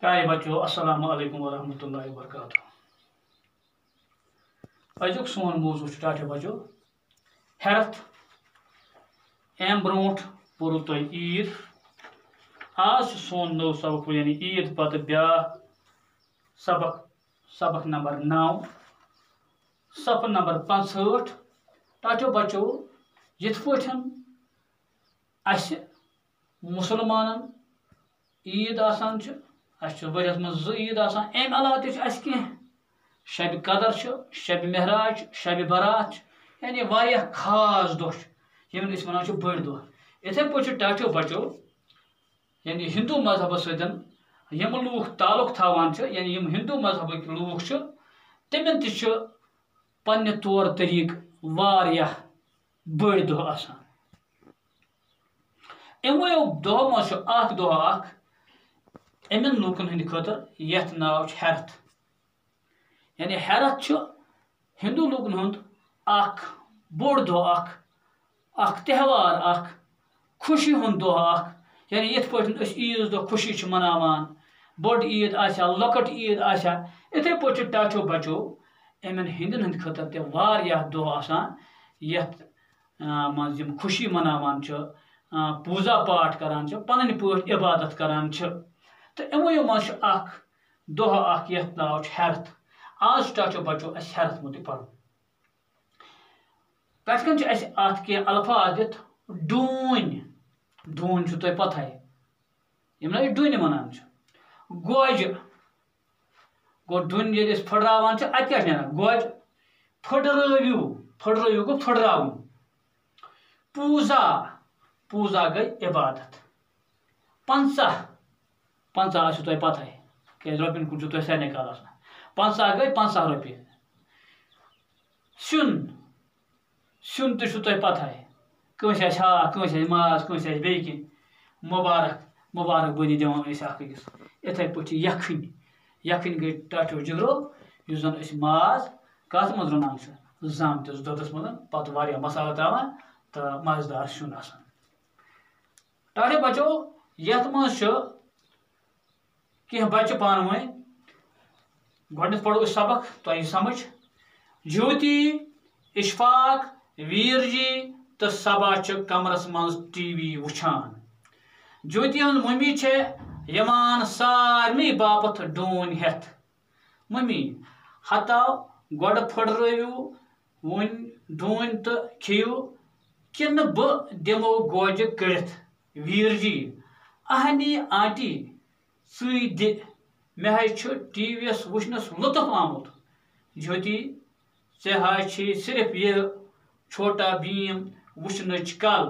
प्यारे बच्चों अस्सलामु अलैकुम वरहमतुल्लाहि वबरकातुहू। अजुक सोन मौजू टाटे बच्चों हेरथ अम ब्रोट पोरु तुह ईद। आज सोन नौ सबक यानी ईद पत ब्या सबक नंबर 9 सफ नंबर 65। टाटो बच्चों यथ पठन मुसलमान ईद आसान वरियस मज 2 ईद आसान। अम अलावा कह शब कदर शब महराज शब बारात यानी वारिया खास दो यमन वन बड़ दो। इथे पे टाटो बच्चों यानी हिंदू मजहब सतन यम लूख ताल्लुक थावान यानी यम हिंदू मजहब लूख तमन तन्ने तौर तरीक वारिया बड़ दो आसान। इमो दो मज दो अमन लूकन हंद खतर यथ नाव हेरथ यानी हेरथ हिंदू लूकन हंद बोड़ दो त्यौहार खुशी हंद दो यानी यथ पे ईद दो खुशी मनावान बोड़ ईद आशा लकट ईद आशा। इथे पे टाटो बच्चों अमन हिंदन हंद खतर तह दो आसान यथ मज खुशी मनावान पूजा पाठ करान पन पे इबादत करान। तो इमो मज दो यथ नाव हेरथ। आज टाटो बच्चों हेरथ मुत पढ़ो कन कह अल्फाज दित डून डून तुह पता यम ना डून वनान गोज गो डून ये फटरावान अत क्या गोज फटरव गो फटरावन। पूजा पूजा गई इबादत। 50 तुह पता क्या रुपन कुछ तुह सारे काल 50 गई 50 रुपये। सुन तुह पता कंस हाक कंस माज कंस बे मुबारक बदी दिवान अकिस। इथे पे यखन गई टाटो जिगरो जन माज कत मज रनान जामतिस दुधस मज पत वारिया मसाला त्रावान तो मजेदार सुन आसान। टाटो बच्चों यथ मज कह बच्चे पान वन गो पढ़ो सबक तुह समझ। ज्योति इशफाक वीर जी तो सबा कमरस मज टीवी वुछान। ज्योति हज मम्मी यमान सारे बापत डून हेथ मम्मी हताओ गोड़ फटरव वन डून तो खेव कि बह दिमो गोज कड़ित। वीर जी अहनी आंटी दि मे टीवीस वुचनस लुत्फ आमुत। ज्योति सिर्फ ये छोटा भीम वुचन कल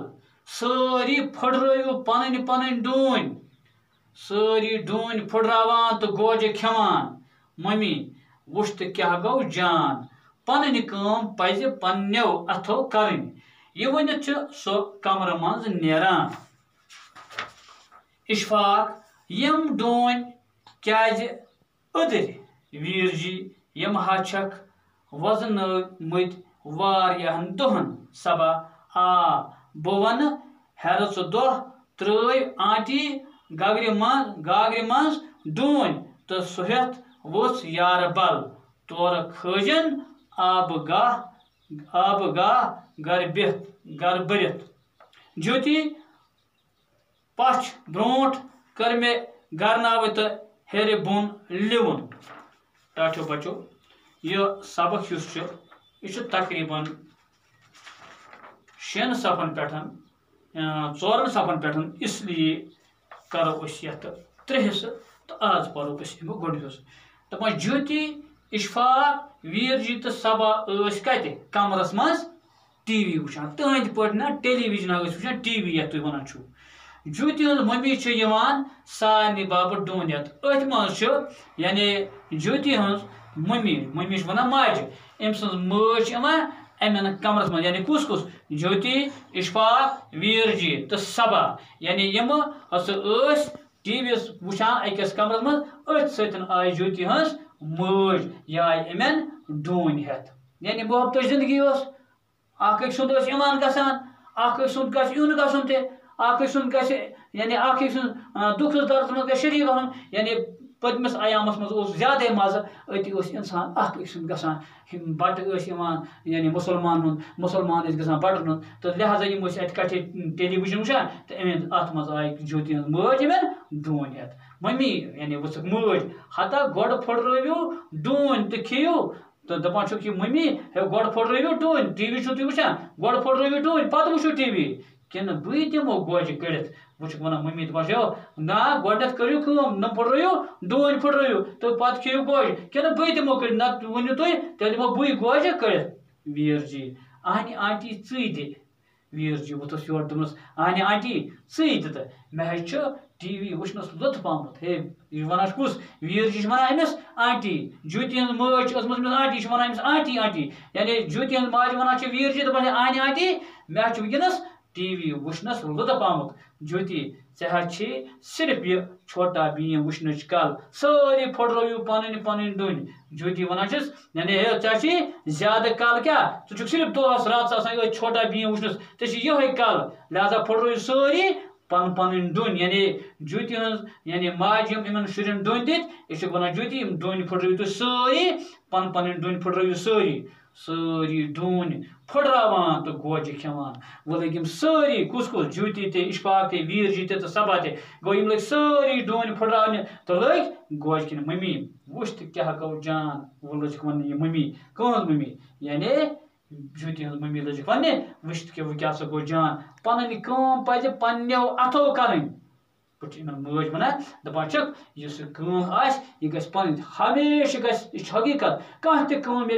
सारी फटरव पन डून सारी डून फटरावान तो गोज खेवान। मम्मी वुच तो क्या गो जान पन पज पन्नो अथो करन। यह वनित सो कमर मज नेरान। इशफाक यम डून क्या अदर। वीर जी यम छक वजन वारियाहन दोहन। सबा बह वन हेरथ दो त्रव आंटी गागरि मज डून तो सह वुच यार बल तोर खजन आब गाह गर बरित। ज्योति पछ ब्रोट कर मे गरनाव तो हेर बोन लिवन। टाटो बच्चों यह सबक यह तकरीबन 6 सफन पे 4 सफन पे इसलिए करो 3 हिस्से। तो आज पढ़ो गोस दपान ज्योति इशफाक वीर जी तो सबा कत कमरस मज टीवी वुचान तहद पे ना टेलीविजन वुचान टीवी यथ तुम वन। ज्योति हज मम्मी सारे बापत डून अथ मज यानी ज्योति हज मम्मी वन माज अम सज मज अमन कमरस मज यानी कुस ज्योति इशफाक वीर जी तो सबा यानी यम टीवी वुचान अकिस कमरस मज अथ सतन आय ज्योति हज मज यह आय अमन डून हेथ। यानी मोहब्बत जिंदगी सुंद ईमान गसान सुंद यून गसन यानी दुख दर्द मज शरीक यानी पदमस आयामस मज ज्यादा मजा अति इंसान गसान बट यानी मुसलमान गसान बटन हूं तो लिहाजा यम कटे टेलीविजन वुचान तो अत मज आय ज्योति मज डून हेत मम्मी यानी वुक मज हता गोड़ फुटरवो डून तो खेव तो दपान मम्मी हे गोड़ फुटरवो डून टीवी तुम वुचान गोड़ फुटरवो डून पत वुचो टीवी किन बी दिमो गोज कड़ित वह वन मम्मी दपान ना गोडत करू न फुटरवो डून फुटरवो तो पत खेव गोज किन बी दिमो कड़ ना वनु तुम तेल दिमो B goes कड़ित Veer ji आहनि aunty ची दे वीर जी वोथस योर दोपस आहनि आंटी ची तो मे टीवी वुचनस लुत्फ आमुत हे वन कुस वीर जी वन अमिस आंटी ज्योति मज aunty one Amish aunty aunty यानी ज्योति माज वन वीर जी दपान आहनि आंटी मे वनकस टीवी वुचनस लुत्फ आमुत ज्योति ऐ सिर्फ यह छोटा बीम वुचन कल सारी फुटरवो पन डून ज्योति वन यानी हे ज्यादा कल क्या सिर्फ दोस रात छोटा बीम वुचनस ये कल लिहाजा फुटरवो सारी पन डून यानी ज्योति यानी माज इन शुरन डून दित वन ज्योति डून फुटरवो सारी पन डून फुटरवो सारी डून फुटरावान तो गोज खेवान वो लग सारी कुस ज्योति ते इशफाक ते वीर जी ते सबा ते गो लग सारी डून फुटराने तो लग गोज किन मम्मी वुच तो क्या गो जान वो लग वन मम्मी कौन मम्मी यानी ज्योति मम्मी लग वन वुच वो क्या गो जान पन कम पज पन्यो अथो कर मज वन दपान यह गन हमेशा गह हकीकत कह तम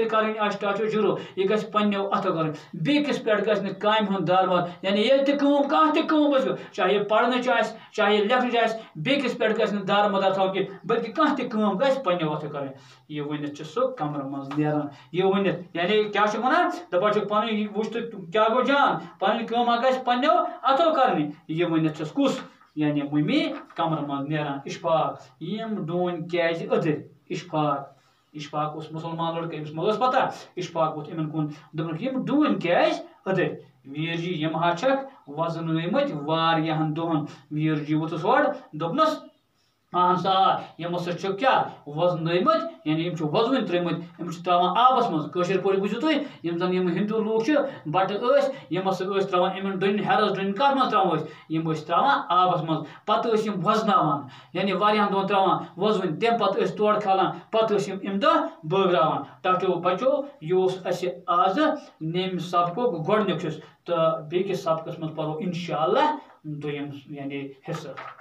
टाटो जुरो यह गो अथो कर बेकिस पे गि काम हूं दारमद यानी ये कह तम चाहे पढ़न चाहे लिखन बेकिस पे गि दारमदार थो कि बल्कि कह तम गो अथो कर यह वन सो कमर मज नान यह वन यानी क्या वन दपान पन वुच तो क्या गो जान पन गो अथो कर यह वन कुस यानी मम्मी कमर मज नान इशफाक यम डून क्या अदर इशफाक मुसलमान लड़के अमिस मस पता इशफाक वो इन कुन दोपन डून क्या अदर वीर जी यम वजन वारियाहन दोहन वीर जी वोथस और दोपनस अहन सा यमो क्या वजन यानी वजन त्रुमत त्रावान आबस मज पे बुझो तुम जन हिंदू लूक बट यमो त्रावान इन डन हेरस डन कत मज त्रावान त्रावान आबस मज पत वजनावान यानी वारियाहन दोहन त्रावान वजन तम पे तोड़ खालान पे इम दह बगरावान टाटो बचो यह आज नेम सबको गोडनिक तो बेकिस सबकस मज परो इंशाअल्लाह दोयम यानी हिस्सा।